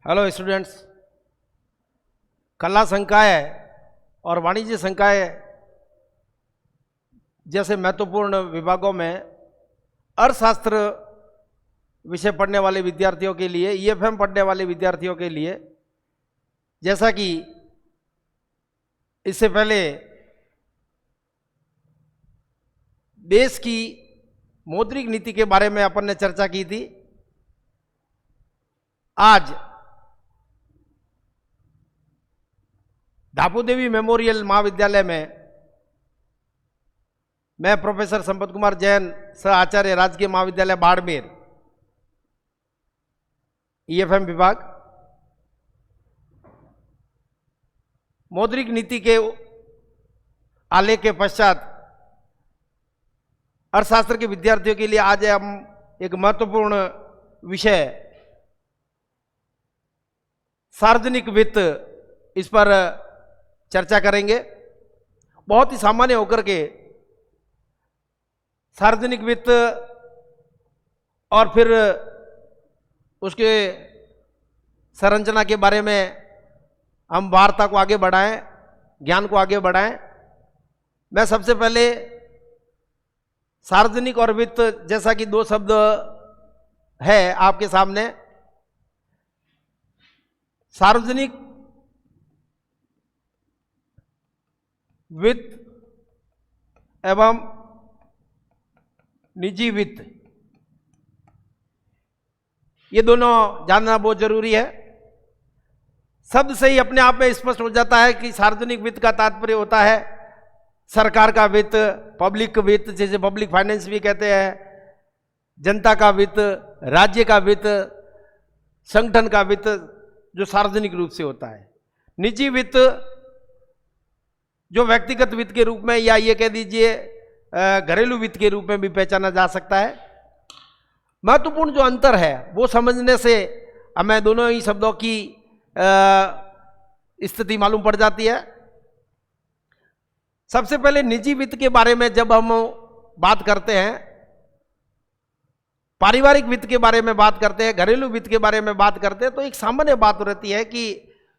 Hello students, कला संकाय और वाणिज्य संकाय जैसे महत्वपूर्ण विभागों में अर्थशास्त्र विषय पढ़ने वाले विद्यार्थियों के लिए, ईएफएम पढ़ने वाले विद्यार्थियों के लिए, जैसा कि इससे पहले देश की मौद्रिक नीति के बारे में अपन ने चर्चा की थी, आज धापूदेवी मेमोरियल महाविद्यालय में मैं प्रोफेसर संपत कुमार जैन, सह आचार्य, राजकीय महाविद्यालय बाड़मेर, ईएफएम विभाग, मौद्रिक नीति के आलेख के पश्चात अर्थशास्त्र के विद्यार्थियों के लिए आज हम एक महत्वपूर्ण विषय सार्वजनिक वित्त, इस पर चर्चा करेंगे। बहुत ही सामान्य होकर के सार्वजनिक वित्त और फिर उसके संरचना के बारे में हम वार्ता को आगे बढ़ाएं, ज्ञान को आगे बढ़ाएं। मैं सबसे पहले सार्वजनिक और वित्त जैसा कि दो शब्द है आपके सामने, सार्वजनिक वित्त एवं निजी वित्त, ये दोनों जानना बहुत जरूरी है। शब्द से ही अपने आप में स्पष्ट हो जाता है कि सार्वजनिक वित्त का तात्पर्य होता है सरकार का वित्त, पब्लिक वित्त, जैसे पब्लिक फाइनेंस भी कहते हैं, जनता का वित्त, राज्य का वित्त, संगठन का वित्त, जो सार्वजनिक रूप से होता है। निजी वित्त जो व्यक्तिगत वित्त के रूप में या ये कह दीजिए घरेलू वित्त के रूप में भी पहचाना जा सकता है। महत्वपूर्ण जो अंतर है वो समझने से हमें दोनों ही शब्दों की स्थिति मालूम पड़ जाती है। सबसे पहले निजी वित्त के बारे में जब हम बात करते हैं, पारिवारिक वित्त के बारे में बात करते हैं, घरेलू वित्त के बारे में बात करते हैं, तो एक सामान्य बात रहती है कि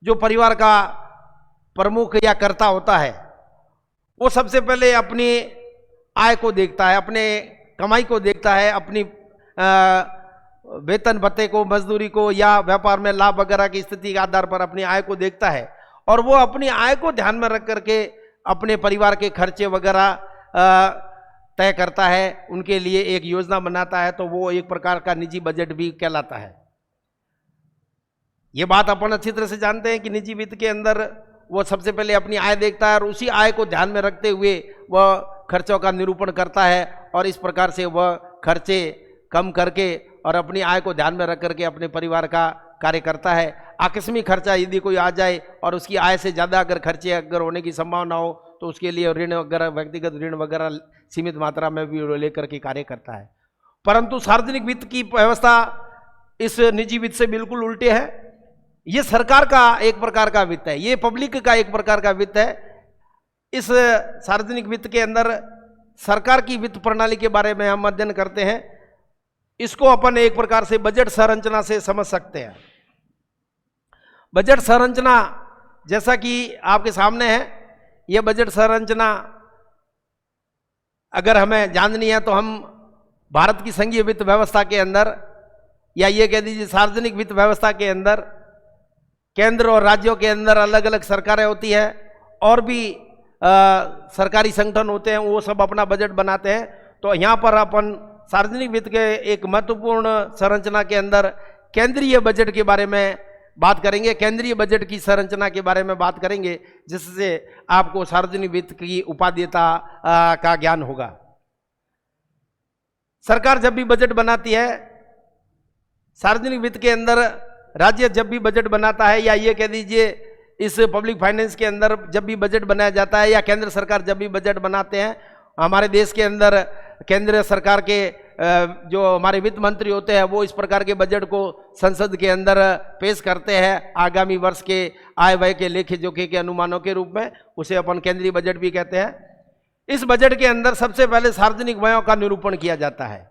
जो परिवार का प्रमुख या कर्ता होता है वो सबसे पहले अपनी आय को देखता है, अपने कमाई को देखता है, अपनी वेतन भत्ते को, मजदूरी को या व्यापार में लाभ वगैरह की स्थिति के आधार पर अपनी आय को देखता है और वो अपनी आय को ध्यान में रख करके अपने परिवार के खर्चे वगैरह तय करता है, उनके लिए एक योजना बनाता है। तो वो एक प्रकार का निजी बजट भी कहलाता है। ये बात अपन अच्छी तरह से जानते हैं कि निजी वित्त के अंदर वो सबसे पहले अपनी आय देखता है और उसी आय को ध्यान में रखते हुए वह खर्चों का निरूपण करता है और इस प्रकार से वह खर्चे कम करके और अपनी आय को ध्यान में रख करके अपने परिवार का कार्य करता है। आकस्मिक खर्चा यदि कोई आ जाए और उसकी आय से ज़्यादा अगर खर्चे अगर होने की संभावना हो तो उसके लिए ऋण वगैरह, व्यक्तिगत ऋण वगैरह सीमित मात्रा में भी लेकर के कार्य करता है। परंतु सार्वजनिक वित्त की व्यवस्था इस निजी वित्त से बिल्कुल उल्टे है। ये सरकार का एक प्रकार का वित्त है, ये पब्लिक का एक प्रकार का वित्त है। इस सार्वजनिक वित्त के अंदर सरकार की वित्त प्रणाली के बारे में हम अध्ययन करते हैं। इसको अपन एक प्रकार से बजट संरचना से समझ सकते हैं। बजट संरचना जैसा कि आपके सामने है, यह बजट संरचना अगर हमें जाननी है तो हम भारत की संघीय वित्त व्यवस्था के अंदर या ये कह दीजिए सार्वजनिक वित्त व्यवस्था के अंदर केंद्र और राज्यों के अंदर अलग अलग सरकारें होती है और भी सरकारी संगठन होते हैं, वो सब अपना बजट बनाते हैं। तो यहाँ पर अपन सार्वजनिक वित्त के एक महत्वपूर्ण संरचना के अंदर केंद्रीय बजट के बारे में बात करेंगे, केंद्रीय बजट की संरचना के बारे में बात करेंगे, जिससे आपको सार्वजनिक वित्त की उपादेयता का ज्ञान होगा। सरकार जब भी बजट बनाती है, सार्वजनिक वित्त के अंदर राज्य जब भी बजट बनाता है या ये कह दीजिए इस पब्लिक फाइनेंस के अंदर जब भी बजट बनाया जाता है या केंद्र सरकार जब भी बजट बनाते हैं, हमारे देश के अंदर केंद्र सरकार के जो हमारे वित्त मंत्री होते हैं वो इस प्रकार के बजट को संसद के अंदर पेश करते हैं आगामी वर्ष के आय व्यय के लेखे जोखे के अनुमानों के रूप में। उसे अपन केंद्रीय बजट भी कहते हैं। इस बजट के अंदर सबसे पहले सार्वजनिक व्ययों का निरूपण किया जाता है।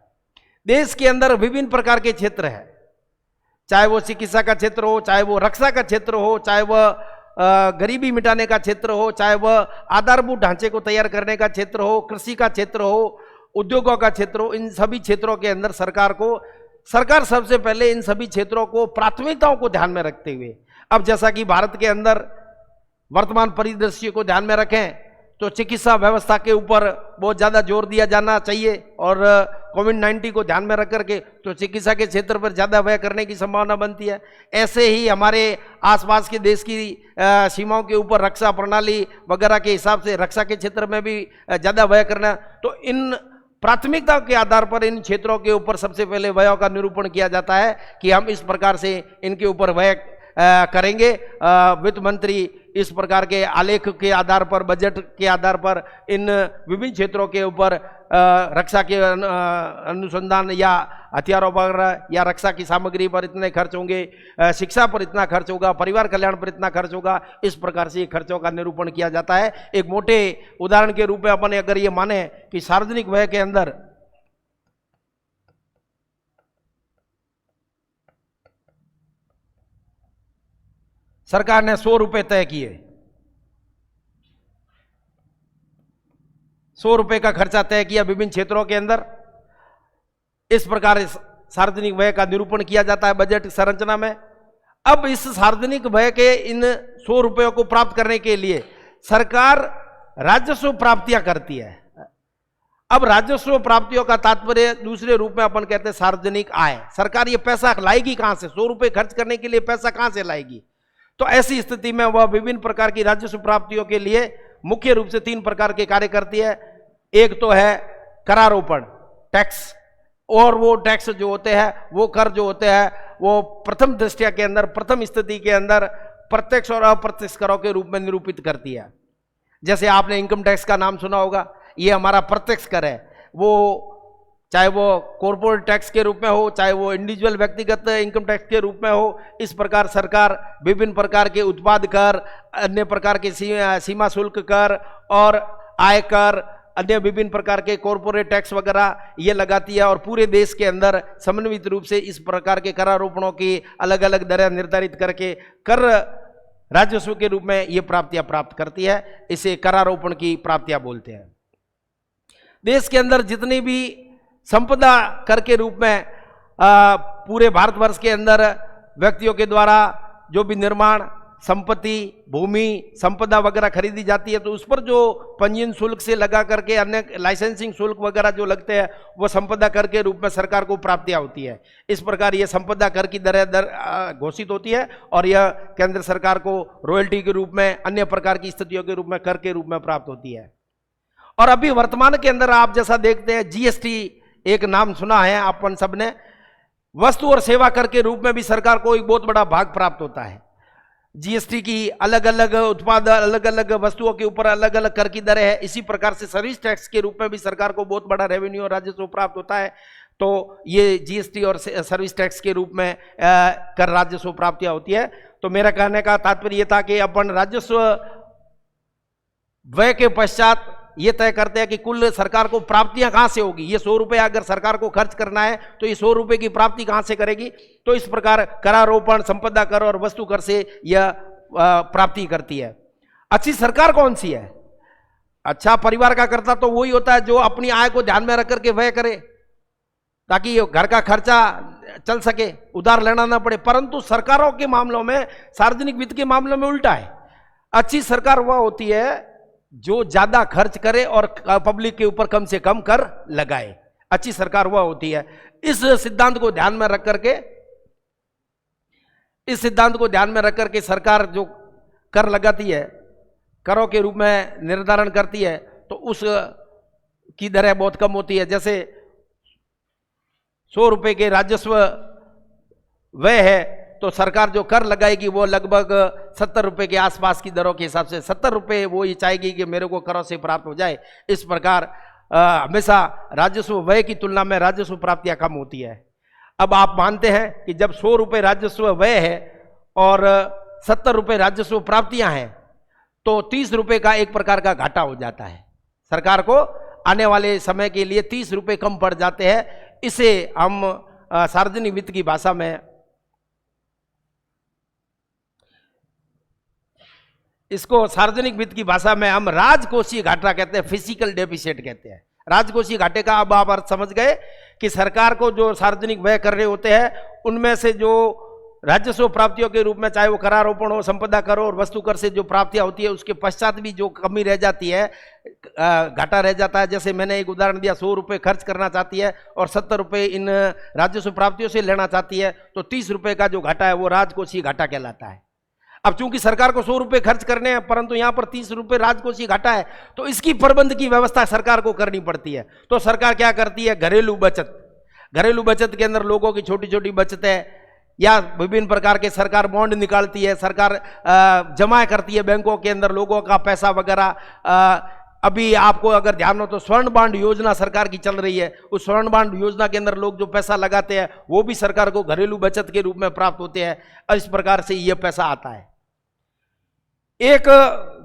देश के अंदर विभिन्न प्रकार के क्षेत्र हैं। चाहे वो चिकित्सा का क्षेत्र हो, चाहे वो रक्षा का क्षेत्र हो, चाहे वह गरीबी मिटाने का क्षेत्र हो, चाहे वह आधारभूत ढांचे को तैयार करने का क्षेत्र हो, कृषि का क्षेत्र हो, उद्योगों का क्षेत्र हो, इन सभी क्षेत्रों के अंदर सरकार सबसे पहले इन सभी क्षेत्रों को प्राथमिकताओं को ध्यान में रखते हुए, अब जैसा कि भारत के अंदर वर्तमान परिदृश्य को ध्यान में रखें तो चिकित्सा व्यवस्था के ऊपर बहुत ज़्यादा जोर दिया जाना चाहिए और कोविड-19 को ध्यान में रख करके तो चिकित्सा के क्षेत्र पर ज़्यादा व्यय करने की संभावना बनती है। ऐसे ही हमारे आसपास के देश की सीमाओं के ऊपर रक्षा प्रणाली वगैरह के हिसाब से रक्षा के क्षेत्र में भी ज़्यादा व्यय करना, तो इन प्राथमिकता के आधार पर इन क्षेत्रों के ऊपर सबसे पहले व्ययों का निरूपण किया जाता है कि हम इस प्रकार से इनके ऊपर व्यय करेंगे। वित्त मंत्री इस प्रकार के आलेख के आधार पर, बजट के आधार पर इन विभिन्न क्षेत्रों के ऊपर रक्षा के अनुसंधान या हथियारों पर या रक्षा की सामग्री पर इतने खर्च होंगे, शिक्षा पर इतना खर्च होगा, परिवार कल्याण पर इतना खर्च होगा, इस प्रकार से खर्चों का निरूपण किया जाता है। एक मोटे उदाहरण के रूप में अपन अगर ये माने कि सार्वजनिक व्यय के अंदर सरकार ने 100 रुपए तय किए, 100 रुपए का खर्चा तय किया विभिन्न क्षेत्रों के अंदर। इस प्रकार सार्वजनिक व्यय का निरूपण किया जाता है बजट संरचना में। अब इस सार्वजनिक व्यय के इन 100 रुपयों को प्राप्त करने के लिए सरकार राजस्व प्राप्तियां करती है। अब राजस्व प्राप्तियों का तात्पर्य दूसरे रूप में अपन कहते हैं सार्वजनिक आय। सरकार ये पैसा लाएगी कहां से? 100 रुपए खर्च करने के लिए पैसा कहां से लाएगी? तो ऐसी स्थिति में वह विभिन्न प्रकार की राजस्व प्राप्तियों के लिए मुख्य रूप से 3 प्रकार के कार्य करती है। एक तो है करारोपण, टैक्स, और वो टैक्स जो होते हैं, वो कर जो होते हैं, वो प्रथम दृष्टया के अंदर, प्रथम स्थिति के अंदर प्रत्यक्ष और अप्रत्यक्ष करों के रूप में निरूपित करती है। जैसे आपने इनकम टैक्स का नाम सुना होगा, ये हमारा प्रत्यक्ष कर है। वो चाहे वो कॉर्पोरेट टैक्स के रूप में हो, चाहे वो इंडिविजुअल व्यक्तिगत इनकम टैक्स के रूप में हो, इस प्रकार सरकार विभिन्न प्रकार के उत्पाद कर, अन्य प्रकार के सीमा शुल्क कर और आय कर, अन्य विभिन्न प्रकार के कॉर्पोरेट टैक्स वगैरह ये लगाती है और पूरे देश के अंदर समन्वित रूप से इस प्रकार के करारोपणों की अलग अलग दरें निर्धारित करके कर राजस्व के रूप में ये प्राप्तियां प्राप्त करती है। इसे करारोपण की प्राप्तियां बोलते हैं। देश के अंदर जितनी भी संपदा कर के रूप में पूरे भारतवर्ष के अंदर व्यक्तियों के द्वारा जो भी निर्माण, संपत्ति, भूमि, संपदा वगैरह खरीदी जाती है, तो उस पर जो पंजीयन शुल्क से लगा करके अन्य लाइसेंसिंग शुल्क वगैरह जो लगते हैं, वो संपदा कर के रूप में सरकार को प्राप्तियां होती है। इस प्रकार ये संपदा कर की दर घोषित होती है और यह केंद्र सरकार को रॉयल्टी के रूप में, अन्य प्रकार की स्थितियों के रूप में कर के रूप में प्राप्त होती है। और अभी वर्तमान के अंदर आप जैसा देखते हैं, जीएसटी एक नाम सुना है अपन सबने, वस्तु और सेवा कर के रूप में भी सरकार को एक बहुत बड़ा भाग प्राप्त होता है। जीएसटी की अलग अलग उत्पाद, अलग अलग वस्तुओं के ऊपर अलग अलग कर की दरें है। इसी प्रकार से सर्विस टैक्स के रूप में भी सरकार को बहुत बड़ा रेवेन्यू और राजस्व प्राप्त होता है। तो ये जीएसटी और सर्विस टैक्स के रूप में कर राजस्व प्राप्तियां होती है। तो मेरा कहने का तात्पर्य यह था कि अपन राजस्व व्यय के पश्चात ये तय करते हैं कि कुल सरकार को प्राप्तियां कहां से होगी। ये 100 रुपए अगर सरकार को खर्च करना है तो ये 100 रुपए की प्राप्ति कहां से करेगी? तो इस प्रकार करारोपण, संपदा कर और वस्तु कर से यह प्राप्ति करती है। अच्छी सरकार कौन सी है? अच्छा परिवार का कर्ता तो वही होता है जो अपनी आय को ध्यान में रख करके व्यय करे ताकि घर का खर्चा चल सके, उधार लेना ना पड़े। परंतु सरकारों के मामलों में, सार्वजनिक वित्त के मामलों में उल्टा है। अच्छी सरकार वह होती है जो ज्यादा खर्च करे और पब्लिक के ऊपर कम से कम कर लगाए। अच्छी सरकार वह होती है। इस सिद्धांत को ध्यान में रख करके सरकार जो कर लगाती है, करों के रूप में निर्धारण करती है, तो उस की दरें बहुत कम होती है। जैसे 100 रुपए के राजस्व व्यय है तो सरकार जो कर लगाएगी वो लगभग 70 रुपए के आसपास की दरों के हिसाब से 70 रुपए वो ये चाहेगी कि मेरे को करों से प्राप्त हो जाए। इस प्रकार हमेशा राजस्व व्यय की तुलना में राजस्व प्राप्तियां कम होती है। अब आप मानते हैं कि जब 100 रुपए राजस्व व्यय है और 70 रुपए राजस्व प्राप्तियां हैं तो 30 रुपए का एक प्रकार का घाटा हो जाता है। सरकार को आने वाले समय के लिए 30 रुपए कम पड़ जाते हैं। इसे हम सार्वजनिक वित्त की भाषा में इसको सार्वजनिक वित्त की भाषा में हम राजकोषीय घाटा कहते हैं, फिजिकल डेफिसिट कहते हैं। राजकोषीय घाटे का अब आप अर्थ समझ गए कि सरकार को जो सार्वजनिक व्यय कर रहे होते हैं उनमें से जो राजस्व प्राप्तियों के रूप में, चाहे वो करारोपण हो, संपदा कर और वस्तु कर से जो प्राप्तियां होती है, उसके पश्चात भी जो कमी रह जाती है, घाटा रह जाता है। जैसे मैंने एक उदाहरण दिया, 100 रुपये खर्च करना चाहती है और 70 रुपये इन राजस्व प्राप्तियों से लेना चाहती है, तो 30 रुपये का जो घाटा है वो राजकोषीय घाटा कहलाता है। अब चूंकि सरकार को 100 रुपये खर्च करने हैं परंतु यहां पर 30 रुपये राजकोषीय घाटा है, तो इसकी प्रबंध की व्यवस्था सरकार को करनी पड़ती है। तो सरकार क्या करती है? घरेलू बचत। घरेलू बचत के अंदर लोगों की छोटी छोटी बचतें या विभिन्न प्रकार के सरकार बॉन्ड निकालती है, सरकार जमा करती है बैंकों के अंदर लोगों का पैसा वगैरह। अभी आपको अगर ध्यान हो तो स्वर्ण बांड योजना सरकार की चल रही है। उस स्वर्ण बांड योजना के अंदर लोग जो पैसा लगाते हैं वो भी सरकार को घरेलू बचत के रूप में प्राप्त होते हैं। और इस प्रकार से ये पैसा आता है। एक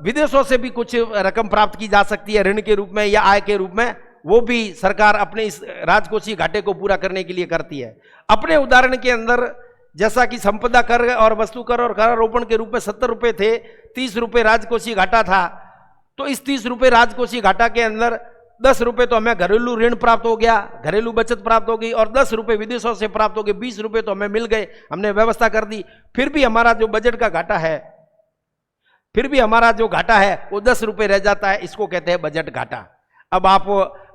विदेशों से भी कुछ रकम प्राप्त की जा सकती है ऋण के रूप में या आय के रूप में, वो भी सरकार अपने इस राजकोषीय घाटे को पूरा करने के लिए करती है। अपने उदाहरण के अंदर जैसा कि संपदा कर और वस्तु कर और करारोपण के रूप में 70 रुपये थे, 30 रुपये राजकोषीय घाटा था, तो इस 30 रुपये राजकोषीय घाटा के अंदर 10 रुपये तो हमें घरेलू ऋण प्राप्त हो गया, घरेलू बचत प्राप्त हो गई, और 10 रुपये विदेशों से प्राप्त हो गए, 20 रुपये तो हमें मिल गए, हमने व्यवस्था कर दी। फिर भी हमारा जो बजट का घाटा है, फिर भी हमारा जो घाटा है वो 10 रुपये रह जाता है। इसको कहते हैं बजट घाटा। अब आप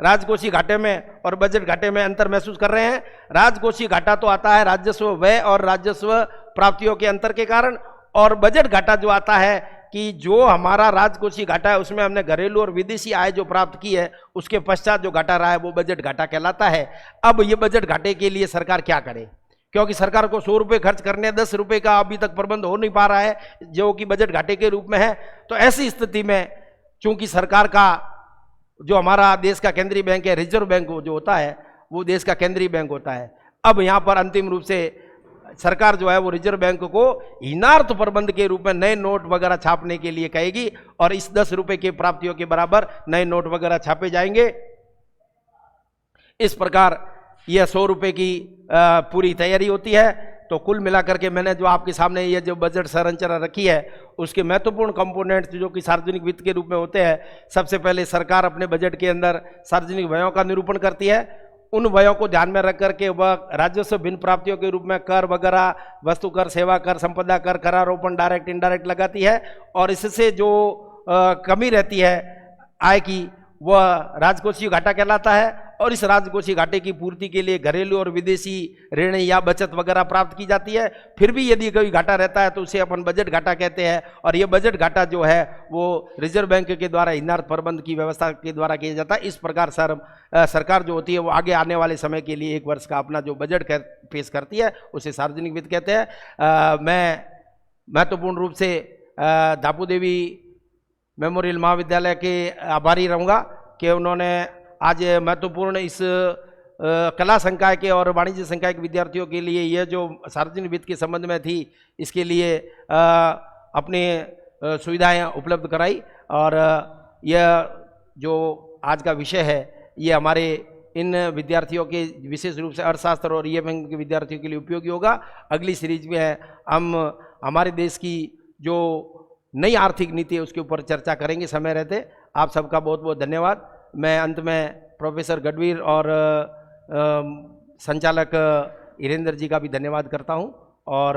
राजकोषीय घाटे में और बजट घाटे में अंतर महसूस कर रहे हैं। राजकोषीय घाटा तो आता है राजस्व व्यय और राजस्व प्राप्तियों के अंतर के कारण, और बजट घाटा जो आता है कि जो हमारा राजकोषीय घाटा है उसमें हमने घरेलू और विदेशी आय जो प्राप्त की है उसके पश्चात जो घाटा रहा है वो बजट घाटा कहलाता है। अब ये बजट घाटे के लिए सरकार क्या करे? क्योंकि सरकार को 100 रुपये खर्च करने, 10 रुपये का अभी तक प्रबंध हो नहीं पा रहा है जो कि बजट घाटे के रूप में है। तो ऐसी स्थिति में चूंकि सरकार का जो हमारा देश का केंद्रीय बैंक है, रिजर्व बैंक जो होता है वो देश का केंद्रीय बैंक होता है। अब यहाँ पर अंतिम रूप से सरकार जो है वो रिजर्व बैंक को हीनार्थ प्रबंध के रूप में नए नोट वगैरह छापने के लिए कहेगी, और इस 10 रुपये के प्राप्तियों के बराबर नए नोट वगैरह छापे जाएंगे। इस प्रकार यह 100 रुपये की पूरी तैयारी होती है। तो कुल मिलाकर के मैंने जो आपके सामने ये जो बजट संरचना रखी है उसके महत्वपूर्ण कंपोनेंट्स जो कि सार्वजनिक वित्त के रूप में होते हैं, सबसे पहले सरकार अपने बजट के अंदर सार्वजनिक व्ययों का निरूपण करती है। उन व्ययों को ध्यान में रख करके वह राजस्व भिन्न प्राप्तियों के रूप में कर वगैरह, वस्तु कर, सेवा कर, संपदा कर, करारोपण डायरेक्ट इनडायरेक्ट लगाती है, और इससे जो कमी रहती है आय की वह राजकोषीय घाटा कहलाता है। और इस राजकोषीय घाटे की पूर्ति के लिए घरेलू और विदेशी ऋण या बचत वगैरह प्राप्त की जाती है। फिर भी यदि कोई घाटा रहता है तो उसे अपन बजट घाटा कहते हैं, और यह बजट घाटा जो है वो रिजर्व बैंक के द्वारा हीनार्थ प्रबंध की व्यवस्था के द्वारा किया जाता है। इस प्रकार सरकार जो होती है वो आगे आने वाले समय के लिए 1 वर्ष का अपना जो बजट पेश करती है उसे सार्वजनिक वित्त कहते हैं। मैं महत्वपूर्ण रूप से दापू देवी मेमोरियल महाविद्यालय के आभारी रहूँगा कि उन्होंने आज महत्वपूर्ण इस कला संकाय के और वाणिज्य संकाय के विद्यार्थियों के लिए यह जो सार्वजनिक वित्त के संबंध में थी इसके लिए अपनी सुविधाएं उपलब्ध कराई। और यह जो आज का विषय है ये हमारे इन विद्यार्थियों के विशेष रूप से अर्थशास्त्र और ईएमएम के विद्यार्थियों के लिए उपयोगी होगा। अगली सीरीज में हम हमारे देश की जो नई आर्थिक नीति है उसके ऊपर चर्चा करेंगे समय रहते। आप सबका बहुत बहुत धन्यवाद। मैं अंत में प्रोफेसर गढ़वीर और संचालक हीरेंद्र जी का भी धन्यवाद करता हूं, और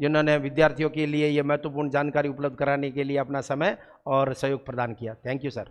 जिन्होंने विद्यार्थियों के लिए ये महत्वपूर्ण जानकारी उपलब्ध कराने के लिए अपना समय और सहयोग प्रदान किया। Thank you sir.